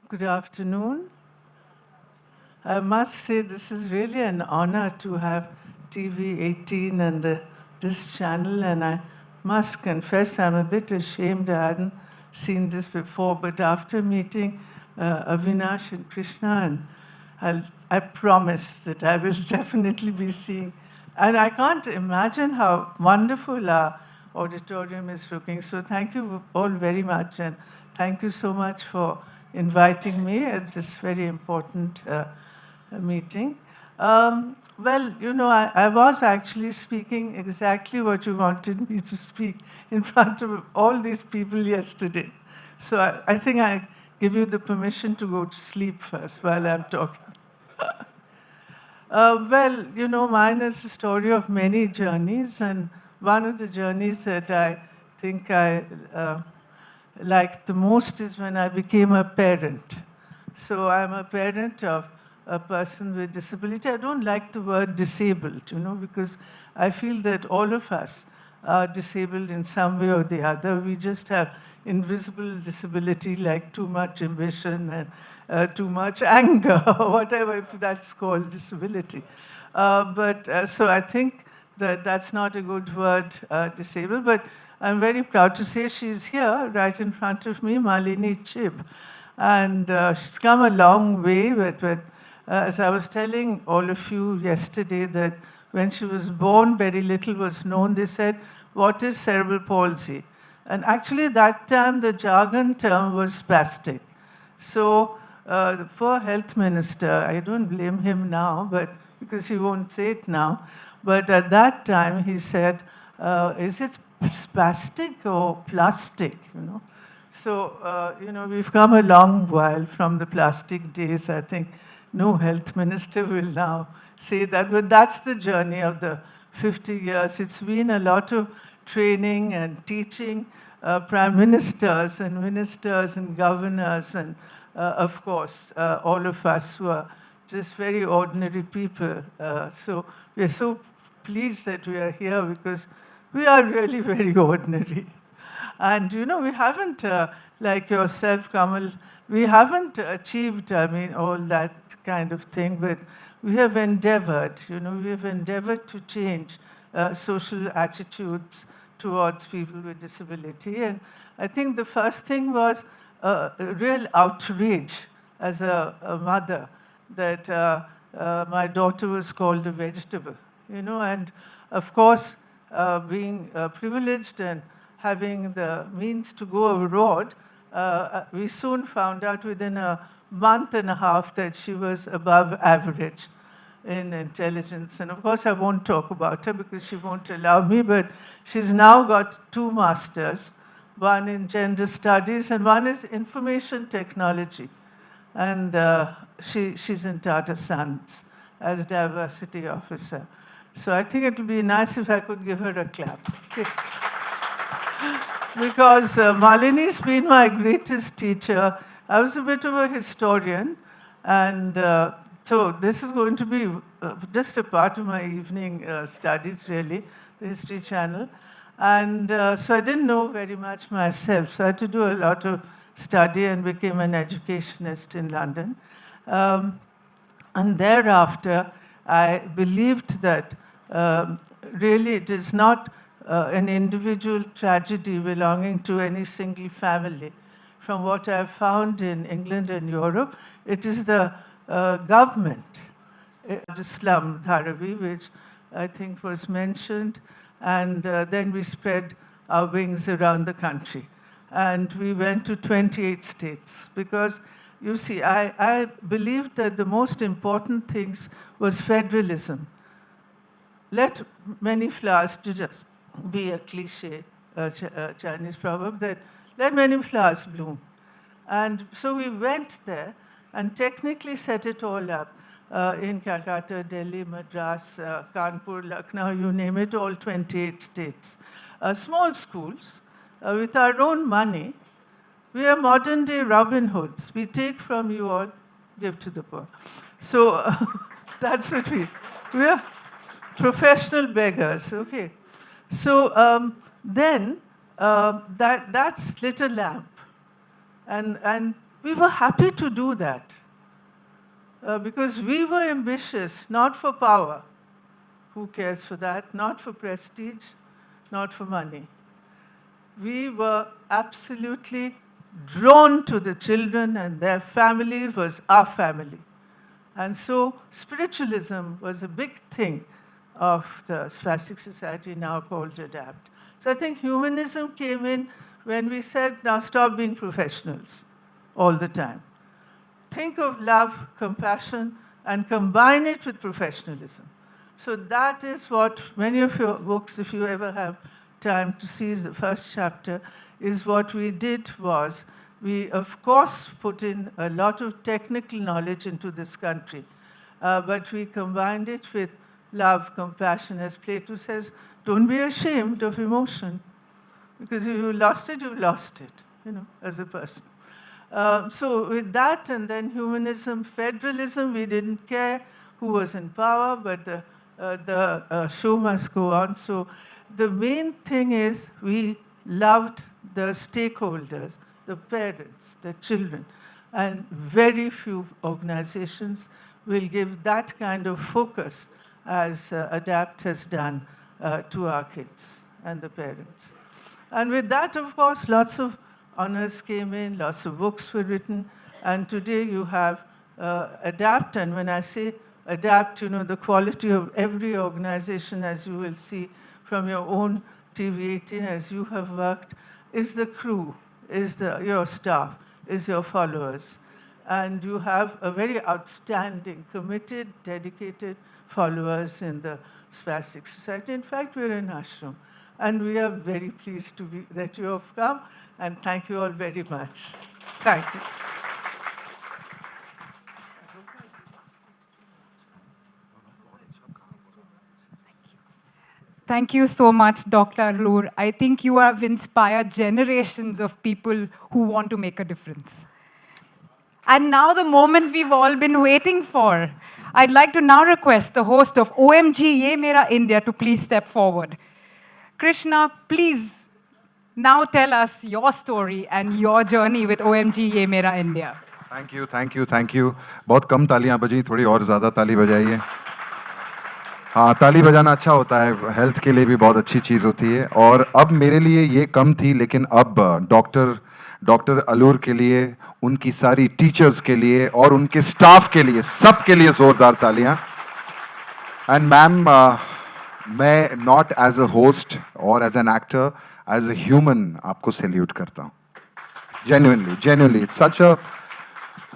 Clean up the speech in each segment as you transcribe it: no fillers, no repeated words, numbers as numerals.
Good afternoon. I must say this is really an honor to have TV 18 and this channel, and I must confess I'm a bit ashamed I hadn't seen this before, but after meeting Avinash and Krishna, and I promise that I will definitely be seeing. And I can't imagine how wonderful our auditorium is looking. So thank you all very much, and thank you so much for inviting me at this very important meeting. Well, you know, I was actually speaking exactly what you wanted me to speak in front of all these people yesterday. So I think I give you the permission to go to sleep first while I'm talking. Well, you know, mine is a story of many journeys, and one of the journeys that I think I liked the most is when I became a parent. So I'm a parent of a person with disability. I don't like the word disabled, you know, because I feel that all of us are disabled in some way or the other. We just have invisible disability, like too much ambition and too much anger, or whatever, if that's called disability. So I think that that's not a good word, disabled, but I'm very proud to say she's here, right in front of me, Malini Chib. And she's come a long way, but as I was telling all of you yesterday, that when she was born, very little was known. They said, what is cerebral palsy? And actually, that time, the jargon term was spastic. So the poor health minister, I don't blame him now, but because he won't say it now, but at that time he said, is it spastic or plastic, you know? So, you know, we've come a long while from the plastic days. I think no health minister will now say that, but that's the journey of the 50 years. It's been a lot of training and teaching prime ministers and governors and, of course, all of us who are just very ordinary people. So we're so pleased that we are here because we are really very ordinary. And, you know, we haven't, like yourself, Kamal, we haven't achieved, I mean, all that kind of thing, but we have endeavored, you know, we have endeavored to change social attitudes towards people with disability. And I think the first thing was a real outrage as a mother that my daughter was called a vegetable, you know, and of course, being privileged and having the means to go abroad, we soon found out within a month and a half that she was above average in intelligence. And of course, I won't talk about her because she won't allow me, but she's now got 2 masters, one in gender studies and one is information technology. And she's in Tata Sons as diversity officer. So I think it would be nice if I could give her a clap. Okay. Because Malini's been my greatest teacher. I was a bit of a historian, and so this is going to be just a part of my evening studies, really, the History Channel. And so I didn't know very much myself, so I had to do a lot of study and became an educationist in London. And thereafter, I believed that really it is not an individual tragedy belonging to any single family. From what I've found in England and Europe, it is the government, the slum Dharavi, which I think was mentioned, and then we spread our wings around the country. And we went to 28 states because, you see, I believed that the most important things was federalism. Let many flowers, to just be a cliche Chinese proverb, that let many flowers bloom. And so we went there and technically set it all up in Calcutta, Delhi, Madras, Kanpur, Lucknow, you name it, all 28 states. Small schools with our own money. We are modern day Robin Hoods. We take from you all, give to the poor. So that's what we are professional beggars, okay. So then that lit a lamp. And We were happy to do that because we were ambitious, not for power. Who cares for that? Not for prestige, not for money. We were absolutely drawn to the children, and their family was our family. And so spiritualism was a big thing of the Spastic Society, now called ADAPT. So I think humanism came in when we said, now stop being professionals all the time. Think of love, compassion, and combine it with professionalism. So that is what many of your books, if you ever have time to see the first chapter, is what we did was, we of course put in a lot of technical knowledge into this country, but we combined it with love, compassion. As Plato says, don't be ashamed of emotion, because if you lost it, you lost it, as a person. So with that, and then humanism, federalism, we didn't care who was in power, but the show must go on. So the main thing is we loved the stakeholders, the parents, the children, and very few organizations will give that kind of focus as ADAPT has done to our kids and the parents. And with that, of course, lots of honors came in, lots of books were written, and today you have ADAPT, and when I say ADAPT, the quality of every organization, as you will see from your own TV18, as you have worked, is the crew, is your staff, is your followers. And you have a very outstanding, committed, dedicated followers in the Spastic Society. In fact, we're in ashram. And we are very pleased that you have come, and thank you all very much. Thank you. Thank you so much, Dr. Allur. I think you have inspired generations of people who want to make a difference. And now the moment we've all been waiting for. I'd like to now request the host of OMG YEH MERA India to please step forward. Krishna, please now tell us your story and your journey with OMG YEH MERA India. Thank you, thank you, thank you. बहुत कम तालियां बजी, थोड़ी और ज़्यादा ताली बजाइए. हाँ, ताली बजाना अच्छा होता है, हेल्थ के लिए भी बहुत अच्छी चीज़ होती है. और अब मेरे लिए ये कम थी, लेकिन अब डॉक्टर अलूर के लिए, उनकी सारी टीचर्स के लिए और उनके स्टाफ के लिए, सब के लिए ज़ोरदार तालियां. एंड मैम, मैं नॉट एज अ होस्ट और as an actor, as a human आपको सैल्यूट करता हूँ. Genuinely it's such a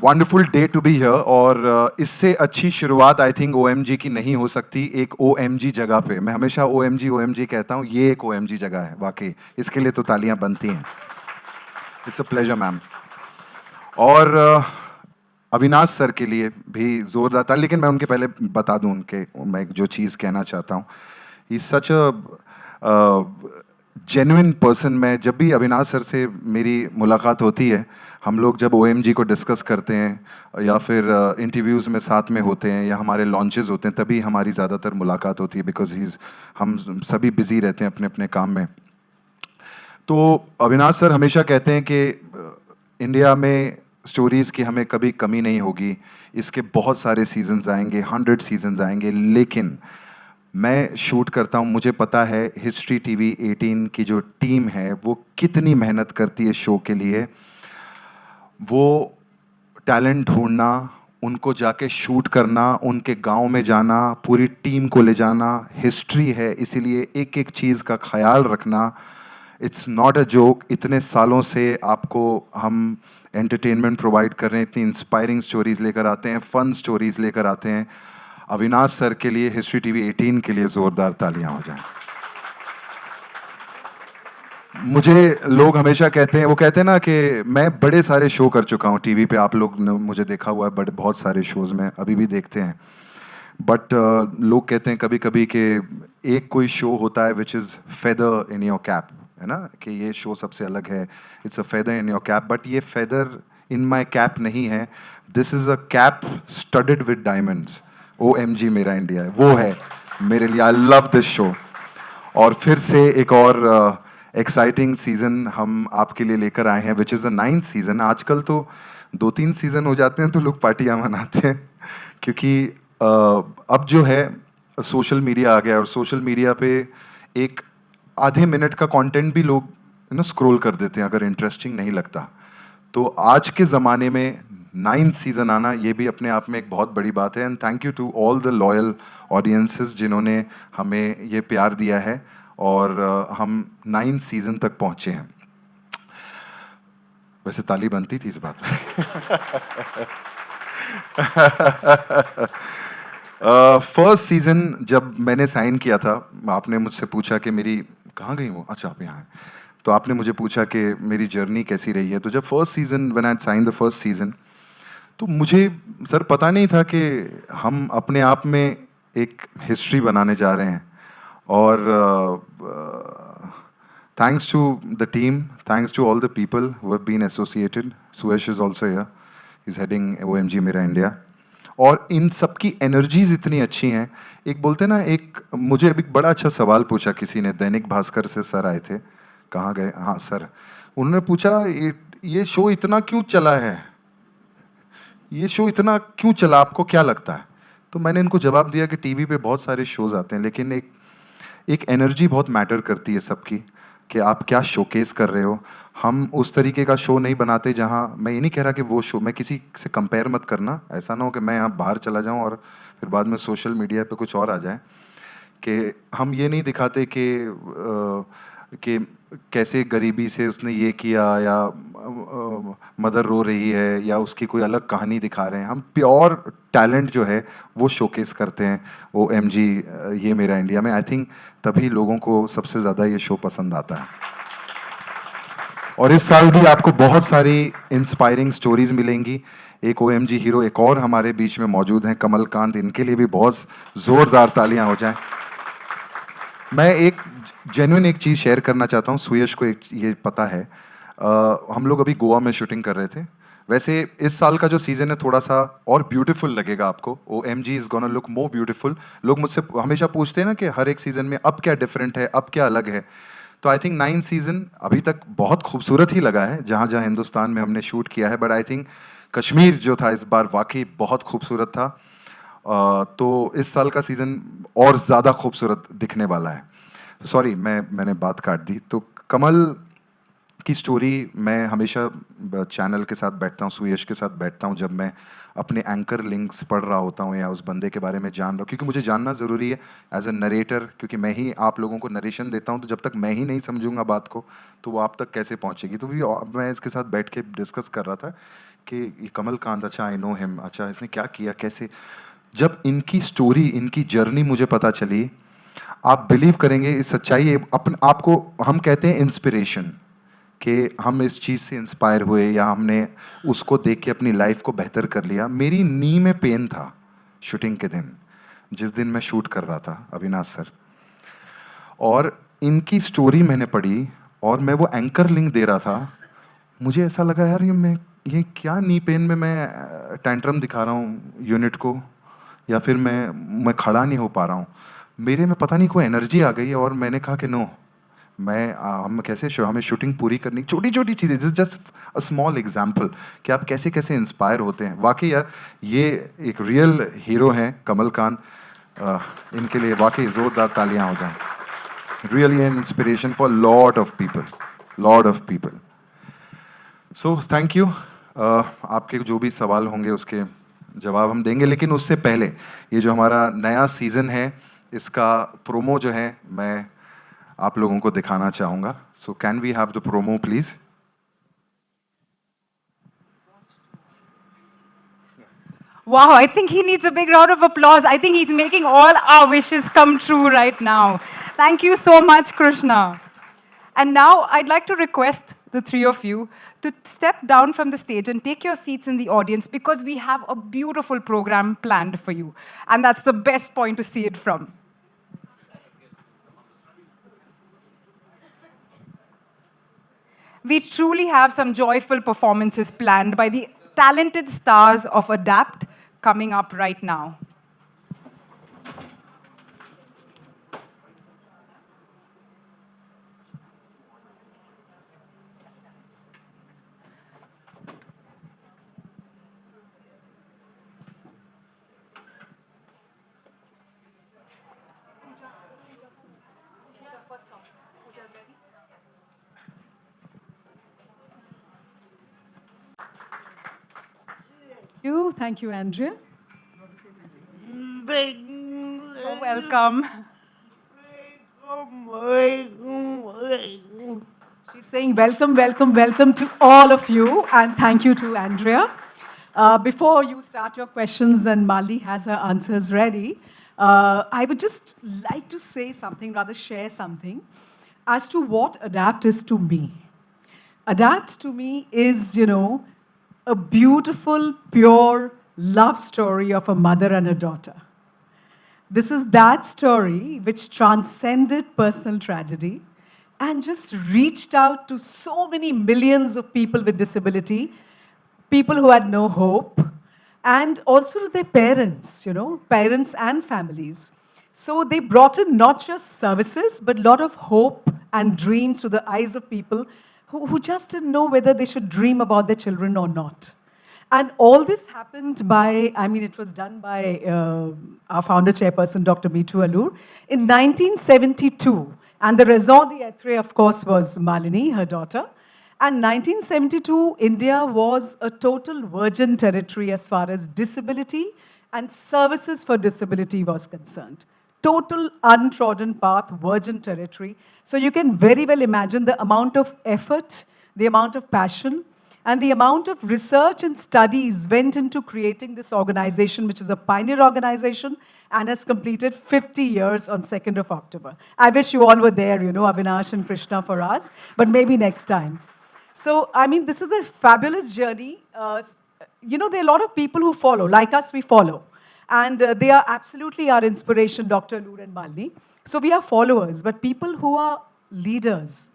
wonderful day to be here. और इससे अच्छी शुरुआत आई थिंक OMG की नहीं हो सकती, एक OMG जगह पे. मैं हमेशा OMG कहता हूँ, ये एक OMG जगह है वाकई. इसके लिए तो तालियां बनती हैं. It's a pleasure ma'am. और अविनाश सर के लिए भी जोरदार था, लेकिन मैं उनके पहले बता दूं मैं जो चीज़ कहना चाहता हूँ. ही सच अ जेन्युइन पर्सन. मैं जब भी अविनाश सर से मेरी मुलाकात होती है, हम लोग जब OMG को डिस्कस करते हैं या फिर इंटरव्यूज़ में साथ में होते हैं या हमारे लॉन्चेस होते हैं, तभी हमारी ज़्यादातर मुलाकात होती है, बिकॉज हम सभी बिजी रहते हैं अपने अपने काम में. तो अविनाश सर हमेशा कहते हैं कि इंडिया में स्टोरीज़ की हमें कभी कमी नहीं होगी, इसके बहुत सारे सीजन्स आएंगे, 100 सीजन्स आएंगे. लेकिन मैं शूट करता हूँ, मुझे पता है हिस्ट्री TV18 की जो टीम है वो कितनी मेहनत करती है शो के लिए. वो टैलेंट ढूंढना, उनको जाके शूट करना, उनके गांव में जाना, पूरी टीम को ले जाना, हिस्ट्री है, इसीलिए एक एक चीज़ का ख्याल रखना. It's not a joke. इतने सालों से आपको हम एंटरटेनमेंट प्रोवाइड कर रहे हैं, इतनी इंस्पायरिंग स्टोरीज़ लेकर आते हैं, फन स्टोरीज़ लेकर आते हैं. अविनाश सर के लिए, हिस्ट्री TV18 के लिए ज़ोरदार तालियां हो जाएं. मुझे लोग हमेशा कहते हैं, वो कहते हैं ना कि मैं बड़े सारे शो कर चुका हूँ टीवी पे. आप लोग ने मुझे देखा हुआ है, बट बहुत सारे शोज़ में अभी भी देखते हैं. बट लोग कहते हैं कभी कभी कि एक कोई शो होता है which is feather in your cap, है ना, कि ये शो सबसे अलग है, it's a feather in your cap. But ये फेदर इन माई कैप नहीं है, this is a cap studded with diamonds. OMG मेरा इंडिया है, वो है मेरे लिए. I love this show. और फिर से एक और एक्साइटिंग सीजन हम आपके लिए लेकर आए हैं, which is the 9th season. आजकल तो 2-3 सीजन हो जाते हैं तो लोग पार्टियां मनाते हैं, क्योंकि अब जो है सोशल मीडिया आ गया, और सोशल मीडिया पे एक आधे मिनट का कंटेंट भी लोग स्क्रॉल कर देते हैं अगर इंटरेस्टिंग नहीं लगता। तो आज के ज़माने में 9th सीज़न आना ये भी अपने आप में एक बहुत बड़ी बात है। And thank you to all the loyal audiences जिन्होंने हमें ये प्यार दिया है, और हम 9th सीज़न तक पहुँचे हैं। वैसे ताली बनती थी इस बात फर्स्ट सीज़न जब मैंने साइन किया था, आपने मुझसे पूछा कि मेरी कहाँ गई वो, अच्छा आप यहाँ हैं, तो आपने मुझे पूछा कि मेरी जर्नी कैसी रही है। तो जब first season when I sign the first season, तो मुझे सर पता नहीं था कि हम अपने आप में एक हिस्ट्री बनाने जा रहे हैं। और thanks to the team, thanks to all the people who have been associated. Suyash is also here, is heading OMG मेरा इंडिया। और इन सब की एनर्जीज इतनी अच्छी हैं। एक बोलते ना, एक मुझे अभी बड़ा अच्छा सवाल पूछा किसी ने, दैनिक भास्कर से सर आए थे, कहाँ गए, हाँ सर, उन्होंने पूछा ये शो इतना क्यों चला है, ये शो इतना क्यों चला, आपको क्या लगता है? तो मैंने इनको जवाब दिया कि टीवी पे बहुत सारे शोज आते हैं, लेकिन एक एनर्जी बहुत मैटर करती है सबकी, कि आप क्या शोकेस कर रहे हो। हम उस तरीके का शो नहीं बनाते जहाँ, मैं ये नहीं कह रहा कि वो शो, मैं किसी से कंपेयर मत करना, ऐसा ना हो कि मैं यहाँ बाहर चला जाऊँ और फिर बाद में सोशल मीडिया पे कुछ और आ जाए। कि हम ये नहीं दिखाते कि कैसे गरीबी से उसने ये किया, या मदर रो रही है, या उसकी कोई अलग कहानी दिखा रहे हैं। हम प्योर टैलेंट जो है वो शोकेस करते हैं OMG ये मेरा इंडिया में। आई थिंक तभी लोगों को सबसे ज़्यादा ये शो पसंद आता है। और इस साल भी आपको बहुत सारी इंस्पायरिंग स्टोरीज मिलेंगी। एक OMG हीरो एक और हमारे बीच में मौजूद हैं, कमलकांत, इनके लिए भी बहुत ज़ोरदार तालियां हो जाएं। मैं एक जेन्युइन एक चीज़ शेयर करना चाहता हूँ, सुयश को एक ये पता है, हम लोग अभी गोवा में शूटिंग कर रहे थे। वैसे इस साल का जो सीज़न है थोड़ा सा और ब्यूटीफुल लगेगा आपको, OMG is gonna look more beautiful. लोग मुझसे हमेशा पूछते हैं ना कि हर एक सीज़न में अब क्या डिफरेंट है, अब क्या अलग है। तो आई थिंक 9th सीज़न अभी तक बहुत खूबसूरत ही लगा है जहाँ जहाँ हिंदुस्तान में हमने शूट किया है, बट आई थिंक कश्मीर जो था इस बार वाकई बहुत खूबसूरत था। तो इस साल का सीज़न और ज़्यादा खूबसूरत दिखने वाला है। सॉरी, मैंने बात काट दी। तो कमल की स्टोरी मैं हमेशा चैनल के साथ बैठता हूँ, सुयश के साथ बैठता हूँ, जब मैं अपने एंकर लिंक्स पढ़ रहा होता हूँ या उस बंदे के बारे में जान रहा हूँ, क्योंकि मुझे जानना ज़रूरी है एज ए नरेटर, क्योंकि मैं ही आप लोगों को नरेशन देता हूँ। तो जब तक मैं ही नहीं समझूंगा बात को तो वो आप तक कैसे पहुँचेगी। तो भी मैं इसके साथ बैठ के डिस्कस कर रहा था कि ये कमलकांत, अच्छा आई नो हिम, अच्छा इसने क्या किया, कैसे। जब इनकी स्टोरी, इनकी जर्नी मुझे पता चली, आप बिलीव करेंगे इस सच्चाई है। अपन आपको हम कहते हैं इंस्पिरेशन, कि हम इस चीज़ से इंस्पायर हुए या हमने उसको देख के अपनी लाइफ को बेहतर कर लिया। मेरी नी में पेन था शूटिंग के दिन, जिस दिन मैं शूट कर रहा था अविनाश सर, और इनकी स्टोरी मैंने पढ़ी और मैं वो एंकर लिंक दे रहा था। मुझे ऐसा लगा यार ये क्या नी पेन में मैं टेंट्रम दिखा रहा हूँ यूनिट को, या फिर मैं खड़ा नहीं हो पा रहा हूँ। मेरे में पता नहीं कोई एनर्जी आ गई और मैंने कहा कि नो, हम कैसे हमें शूटिंग पूरी करनी, छोटी छोटी चीज़ें, this just a small example कि आप कैसे कैसे इंस्पायर होते हैं। वाकई यार ये एक रियल हीरो हैं कमलकांत, इनके लिए वाकई ज़ोरदार तालियां हो जाएं। Really an inspiration for lot of people. So thank you. आपके जो भी सवाल होंगे उसके जवाब हम देंगे, लेकिन उससे पहले ये जो हमारा नया सीज़न है इसका प्रोमो जो है मैं आप लोगों को दिखाना चाहूँगा। So can we have the promo please. Wow, I think he needs a big round of applause. I think he's making all our wishes come true right now. Thank you so much, Krushna. And now I'd like to request the three of you to step down from the stage and take your seats in the audience, because we have a beautiful program planned for you. And that's the best point to see it from. We truly have some joyful performances planned by the talented stars of Adapt coming up right now. Thank you, Andrea. Oh, welcome. She's saying welcome, welcome, welcome to all of you, and thank you to Andrea. Before you start your questions and Mali has her answers ready, I would just like to say something, rather share something, as to what ADAPT is to me. ADAPT to me is, a beautiful, pure love story of a mother and a daughter. This is that story which transcended personal tragedy and just reached out to so many millions of people with disability, people who had no hope, and also to their parents, parents and families. So they brought in not just services, but a lot of hope and dreams to the eyes of people who just didn't know whether they should dream about their children or not. And all this happened it was done by our founder chairperson, Dr. Mithu Allur, in 1972. And the raison d'etre, of course, was Malini, her daughter. And 1972, India was a total virgin territory as far as disability and services for disability was concerned. Total untrodden path, virgin territory. So you can very well imagine the amount of effort, the amount of passion, and the amount of research and studies went into creating this organization, which is a pioneer organization and has completed 50 years on 2nd of October. I wish you all were there, Avinash and Krishna for us, but maybe next time. So, this is a fabulous journey. There are a lot of people who follow. Like us, we follow. And they are absolutely our inspiration, Dr. Allur and Malini. So we are followers, but people who are leaders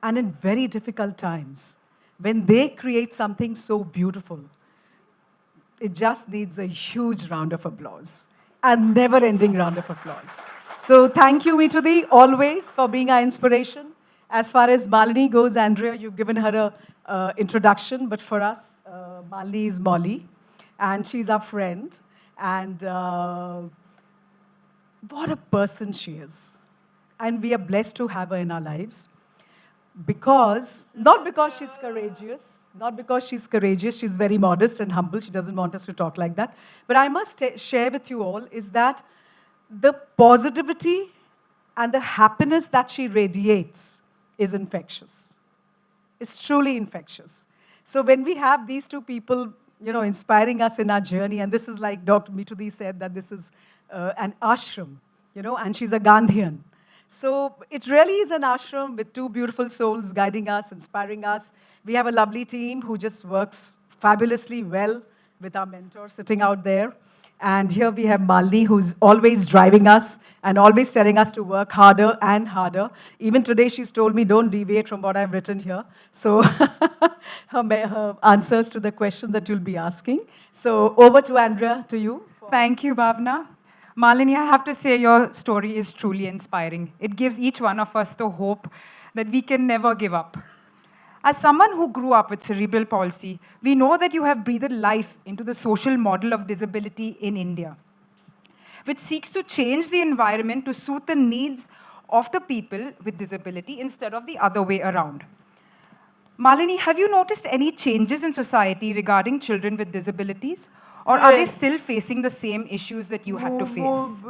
and in very difficult times, when they create something so beautiful, it just needs a huge round of applause, a never-ending round of applause. So thank you, Mitudi, always for being our inspiration. As far as Malini goes, Andrea, you've given her an introduction, but for us, Malini is Molly, and she's our friend. And what a person she is. And we are blessed to have her in our lives. Not because she's courageous, she's very modest and humble, she doesn't want us to talk like that. But I must share with you all is that the positivity and the happiness that she radiates is infectious. It's truly infectious. So when we have these two people, inspiring us in our journey, and this is like Dr. Mitudi said, that this is an ashram, and she's a Gandhian. So it really is an ashram with two beautiful souls guiding us, inspiring us. We have a lovely team who just works fabulously well with our mentor sitting out there. And here we have Malini, who's always driving us and always telling us to work harder and harder. Even today, she's told me, don't deviate from what I've written here. So her answers to the question that you'll be asking. So over to Andrea, to you. Thank you, Bhavna. Malini, I have to say your story is truly inspiring. It gives each one of us the hope that we can never give up. As someone who grew up with cerebral palsy, we know that you have breathed life into the social model of disability in India, which seeks to change the environment to suit the needs of the people with disability instead of the other way around. Malini, have you noticed any changes in society regarding children with disabilities? Or are they still facing the same issues that you had to face?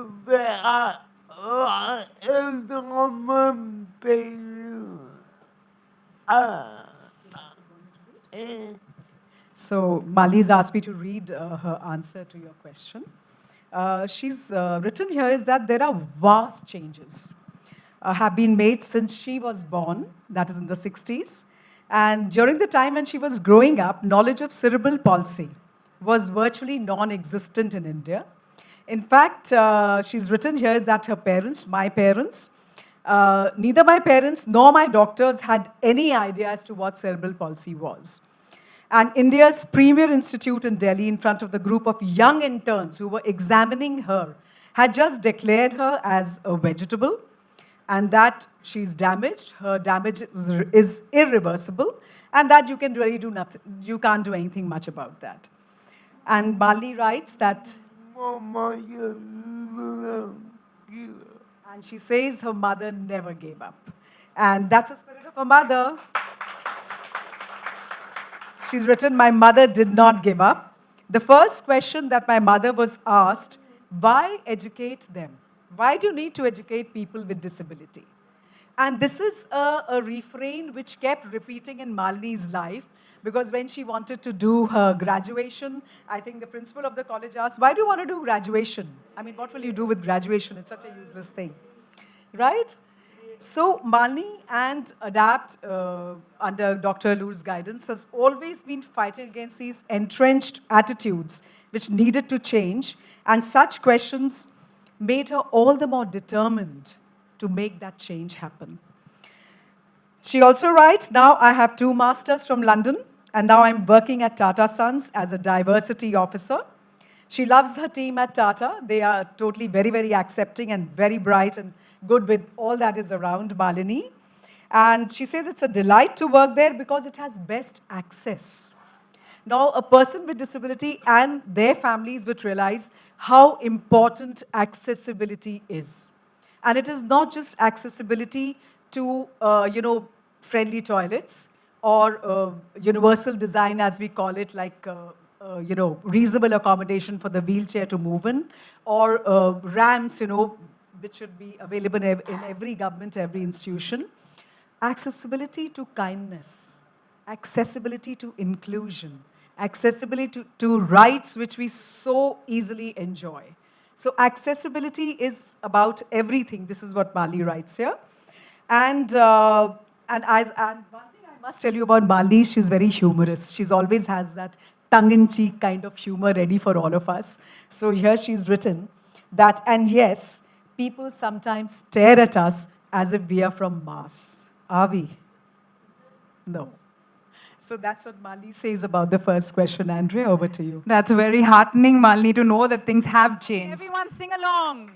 So Mali's asked me to read her answer to your question. She's written here is that there are vast changes have been made since she was born, that is in the 60s. And during the time when she was growing up, knowledge of cerebral palsy was virtually non-existent in India. In fact, she's written here is that her parents, my parents, neither my parents nor my doctors had any idea as to what cerebral palsy was. And India's premier institute in Delhi, in front of the group of young interns who were examining her, had just declared her as a vegetable and that she's damaged, her damage is irreversible, and that you can really do nothing, you can't do anything much about that. And Malini writes that, and she says her mother never gave up. And that's the spirit of a mother. She's written, my mother did not give up. The first question that my mother was asked, why educate them? Why do you need to educate people with disability? And this is a refrain which kept repeating in Malini's life, because when she wanted to do her graduation, I think the principal of the college asked, why do you want to do graduation? I mean, what will you do with graduation? It's such a useless thing, right? So Malini and ADAPT, under Dr. Lour's guidance, has always been fighting against these entrenched attitudes which needed to change, and such questions made her all the more determined to make that change happen. She also writes, now I have 2 masters from London, and now I'm working at Tata Sons as a diversity officer. She loves her team at Tata. They are totally very, very accepting and very bright and good with all that is around Malini. And she says it's a delight to work there because it has best access. Now, a person with disability and their families would realize how important accessibility is. And it is not just accessibility to, friendly toilets or universal design, as we call it, like, reasonable accommodation for the wheelchair to move in, or ramps, which should be available in every government, every institution. Accessibility to kindness, accessibility to inclusion, accessibility to rights which we so easily enjoy. So accessibility is about everything. This is what Malini writes here. And one thing I must tell you about Malini, she's very humorous. She's always has that tongue-in-cheek kind of humor ready for all of us. So here she's written that, and yes, people sometimes stare at us as if we are from Mars. Are we? No. So that's what Malini says about the first question. Andrea, over to you. That's very heartening, Malini, to know that things have changed. Everyone sing along.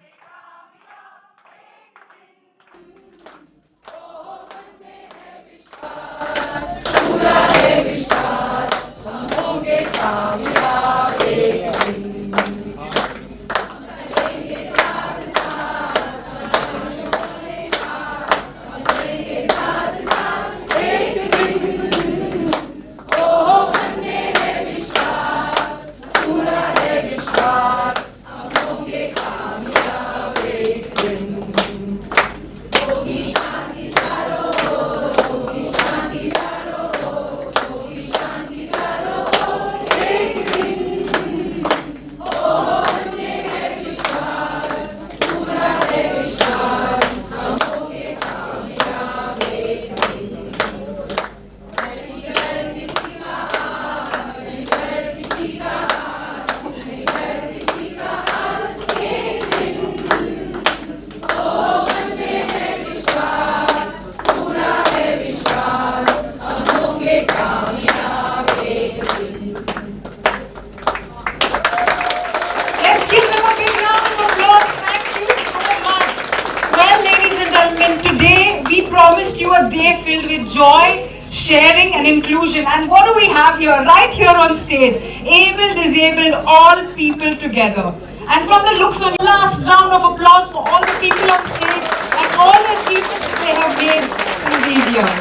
promised you a day filled with joy, sharing and inclusion. And what do we have here? Right here on stage, able, disabled, all people together. And from the looks on you, last round of applause for all the people on stage and all the achievements that they have made through these years.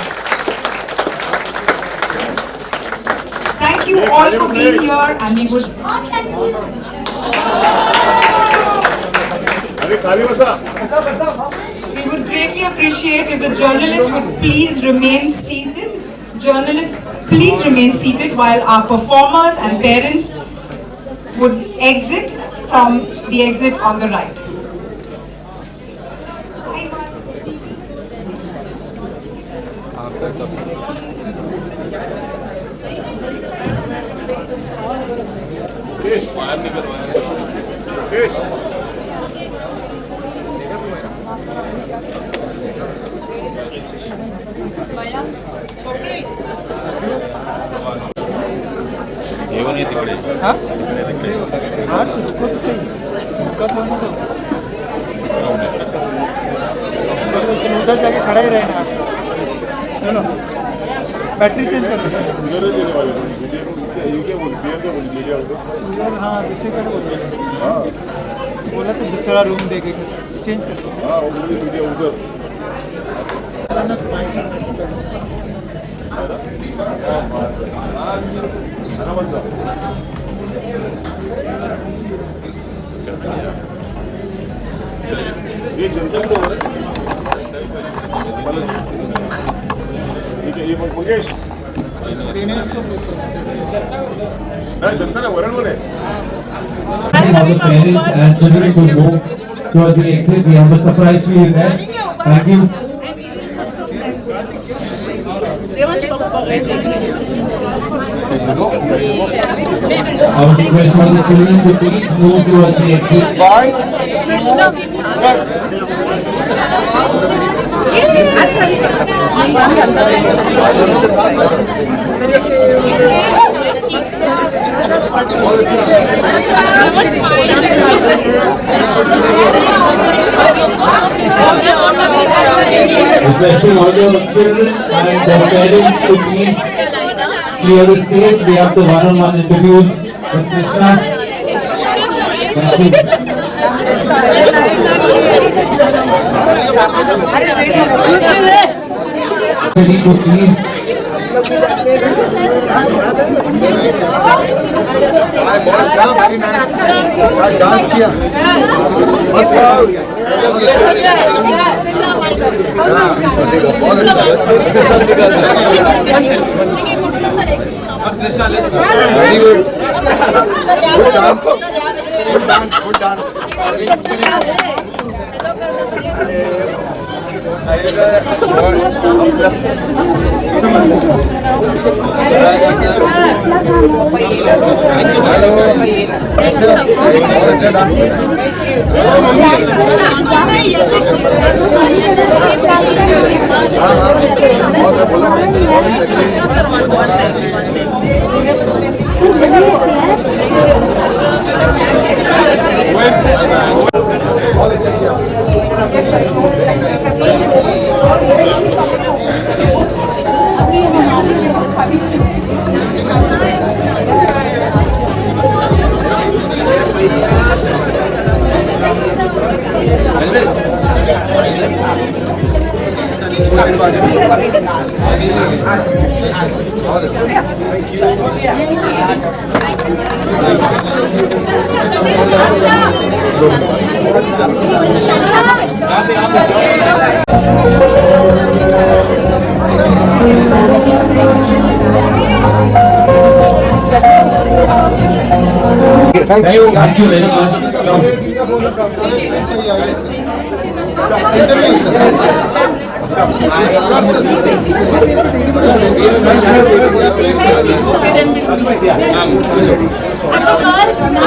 Thank you all for being here, and we would greatly appreciate if the journalists would please remain seated. Journalists, please remain seated while our performers and parents would exit from the exit on the right. उधर जाके खड़ा ही रहना चलो battery change कर उधर हाँ दूसरी का बोला तो दूसरा रूम देके चेंज कर उधर ये जनता को हो रहा है ये मंगेश मैं जनता ना वरण वाले all the parents and children could move towards the exit. We have a surprise for you there. Thank you. I would request all the children to please move towards the exit. Requesting all your children and their parents to please clear the stage. We have the one-on-one interviews with Krishna. Thank you. Please. Dance किया बस very good good dance good dance अच्छा dance Thank you. Thank you very much. Girls,